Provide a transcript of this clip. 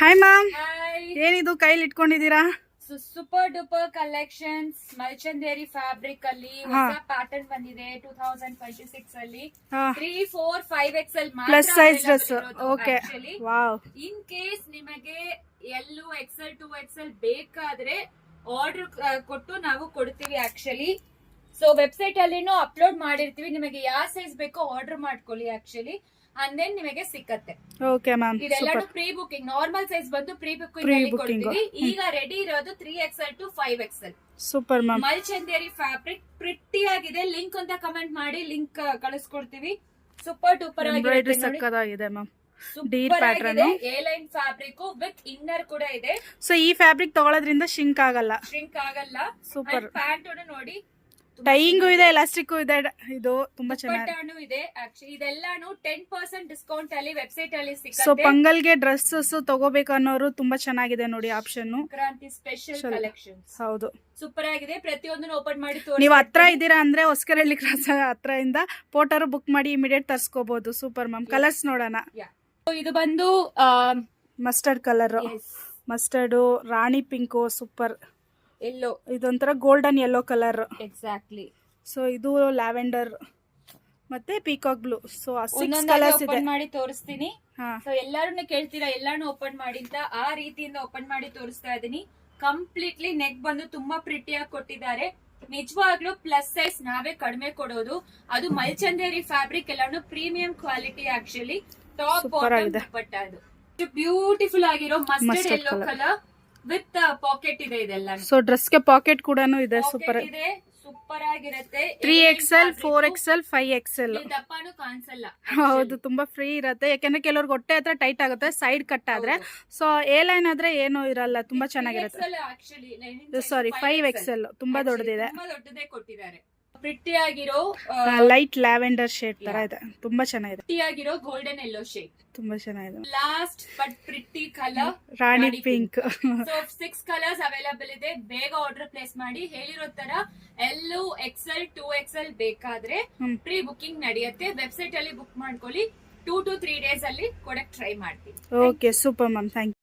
Hi ma'am, Hi. ಏನಿದು ಕೈಲಿ ಇಟ್ಕೊಂಡಿದ್ದೀರಾ? So super duper collections Mul Chanderi fabric ಅಲ್ಲಿ ಹೊಸ ಪ್ಯಾಟರ್ನ್ ಬಂದಿದೆ 2026 ಅಲ್ಲಿ 3, 4, 5XL ಮಾತ್ರ plus size dress. Okay, actually wow. In case ನಿಮಗೆ ಎಲ್ಲೂ XL 2XL ಬೇಕಾದ್ರೆ ಆರ್ಡರ್ ಕೊಟ್ಟು ನಾವು ಕೊಡ್ತೀವಿ ಆಕ್ಚುಲಿ. ಸೊ ವೆಬ್ಸೈಟ್ ಅಲ್ಲಿನೂ ಅಪ್ಲೋಡ್ ಮಾಡಿರ್ತೀವಿ, ನಿಮಗೆ ಯಾವ ಸೈಜ್ ಬೇಕೋ ಆರ್ಡರ್ ಮಾಡ್ಕೊಳ್ಳಿ ಆಕ್ಚುಲಿ, ಅಂಡ್ ದೆನ್ ನಿಮಗೆ ಸಿಕ್ಕತ್ತೆ. ಓಕೆ ಮ್ಯಾಮ್, ಇದೆಲ್ಲಾನು ಪ್ರೀ ಬುಕಿಂಗ್, ನಾರ್ಮಲ್ ಸೈಜ್ ಬಂದು ಪ್ರೀ ಬುಕಿಂಗ್ ಕೊಡ್ತೀವಿ. ಈಗ ರೆಡಿ ಇರೋದು 3XL to 5XL. Super ma'am. Mul Chanderi fabric pretty ಆಗಿದೆ. ಲಿಂಕ್ ಅಂತ ಕಮೆಂಟ್ ಮಾಡಿ, ಲಿಂಕ್ ಕಳಿಸ್ಕೊಡ್ತೀವಿ. ಸೂಪರ್ ಡೂಪರ್ ಎಂಬ್ರಾಯ್ಡರಿ ಸಕ್ಕತ್ತಾಗಿದೆ ma'am. Deer pattern, A line fabric with inner ಕೂಡ ಇದೆ. ಸೊ ಈ ಫ್ಯಾಬ್ರಿಕ್ ತಗೊಳ್ಳೋದ್ರಿಂದ ಶಿಂಕ್ ಆಗಲ್ಲ. ಸೂಪರ್. ಪ್ಯಾಂಟ್ ನೋಡಿ, ಟೈಯಿಂಗು ಇದೆ, ಎಲಾಸ್ಟಿಕ್ ಇದೆ, ಇದು ತುಂಬಾ ಚೆನ್ನಾಗಿ ಇದೆ. ಆಕ್ಚುಲಿ ಇದೆಲ್ಲಾನು 10% ಡಿಸ್ಕೌಂಟ್ ಅಲ್ಲಿ ವೆಬ್ಸೈಟ್ ಅಲ್ಲಿ ಸಿಗುತ್ತೆ. ಸೊ ಪಂಗಲ್ಗೆ ಡ್ರೆಸ್ಸಸ್ ತಗೋಬೇಕು ಅನ್ನೋರು ತುಂಬಾ ಚೆನ್ನಾಗಿದೆ ನೋಡಿ ಆಪ್ಷನ್. ಕ್ರಾಂತಿ ಸ್ಪೆಷಲ್ ಕಲೆಕ್ಷನ್ಸ್. ಹೌದು, ಸೂಪರ್ ಆಗಿದೆ. ಪ್ರತಿಯೊಂದನ್ನು ಓಪನ್ ಮಾಡಿ ನೀವು ಹತ್ರ ಇದ್ದೀರಾ ಅಂದ್ರೆ ಹೊಸಕರಹಳ್ಳಿ ಕ್ರಾಸ್ ಹತ್ರ ಇಂದ ಪೋಟರ್ ಬುಕ್ ಮಾಡಿ ಇಮಿಡಿಯೇಟ್ ತರ್ಸ್ಕೋಬಹುದು. Super ma'am. ಕಲರ್ಸ್ ನೋಡೋಣ. ಇದು ಬಂದು mustard colour, mustard, rani pink, super. Yellow, ಇದೊಂಥರ golden yellow colour. Exactly. So ಇದು ಲ್ಯಾವೆಂಡರ್ ಮತ್ತೆ ಪೀಕಾಕ್ ಬ್ಲೂ. ಸೊ 6 ಕಲರ್ಸ್ ಇದೆ. ಓಪನ್ ಮಾಡಿ ತೋರಿಸ್ತೀನಿ. ಸೊ ಎಲ್ಲಾರು ಕೇಳ್ತೀರಾ ಎಲ್ಲಾನು ಓಪನ್ ಮಾಡಿ ಅಂತ, ಆ ರೀತಿಯಿಂದ ಓಪನ್ ಮಾಡಿ ತೋರಿಸ್ತಾ ಇದೀನಿ. ಕಂಪ್ಲೀಟ್ಲಿ ನೆಕ್ ಬಂದು ತುಂಬಾ ಪ್ರಿಟಿಯಾಗಿ ಕೊಟ್ಟಿದ್ದಾರೆ. ನಿಜವಾಗ್ಲೂ ಪ್ಲಸ್ ಸೈಜ್ ನಾವೇ ಕಡಿಮೆ ಕೊಡೋದು. ಅದು ಮಲ್ಚಂದೇರಿ ಫ್ಯಾಬ್ರಿಕ್, ಎಲ್ಲಾನು premium quality actually. Top bottom dupatta. ಅದು ಬ್ಯೂಟಿಫುಲ್ ಆಗಿರೋ mustard yellow colour with packet ಇದೆ. ಇದೆಲ್ಲ ಸೊ ಡ್ರೆಸ್ಗೆ ಪಾಕೆಟ್ ಕೂಡ ಇದೆ. ಸೂಪರ್ ಇದೆ, ಸೂಪರ್ ಆಗಿರುತ್ತೆ. 3XL, 4XL, 5XL. ದಪ್ಪನೂ ಕಾಣಿಸಲ್ಲ. ಹೌದು, ತುಂಬಾ ಫ್ರೀ ಇರತ್ತೆ. ಯಾಕಂದ್ರೆ ಕೆಲವ್ರಿಗೆ ಹೊಟ್ಟೆ ಹತ್ರ ಟೈಟ್ ಆಗುತ್ತೆ ಸೈಡ್ ಕಟ್ ಆದ್ರೆ. ಸೊ ಎ ಲೈನ್ ಆದ್ರೆ ಏನು ಇರಲ್ಲ, ತುಂಬಾ ಚೆನ್ನಾಗಿರುತ್ತೆ. ಸಾರಿ, 5XL ತುಂಬಾ ದೊಡ್ಡದಿದೆ. ದೊಡ್ಡದೇ ಕೊಟ್ಟಿದ್ದಾರೆ. ಪ್ರಿಟಿ ಆಗಿರೋ ಲೈಟ್ ಲ್ಯಾವೆಂಡರ್ ಶೇಡ್ ತರ ಇದೆ, ತುಂಬಾ ಚೆನ್ನಾಗಿದೆ. ಪ್ರಿಟಿ ಆಗಿರೋ ಗೋಲ್ಡನ್ ಯೆಲ್ಲೋ ಶೇಡ್, ತುಂಬಾ ಚೆನ್ನಾಗಿದೆ. Last but pretty colour Rani pink. So 6 colours available ಇದೆ. ಬೇಗ ಆರ್ಡರ್ ಪ್ಲೇಸ್ ಮಾಡಿ. ಹೇಳಿರೋ ತರ ಎಲ್ಲೂ XL 2XL ಬೇಕಾದ್ರೆ ಪ್ರೀ ಬುಕಿಂಗ್ ನಡೆಯುತ್ತೆ. ವೆಬ್ಸೈಟ್ ಅಲ್ಲಿ ಬುಕ್ ಮಾಡ್ಕೊಳ್ಳಿ. 2 to 3 ಡೇಸ್ ಅಲ್ಲಿ ಕೊಡಕ್ ಟ್ರೈ ಮಾಡ್ತೀವಿ. Okay, super ma'am, thank you.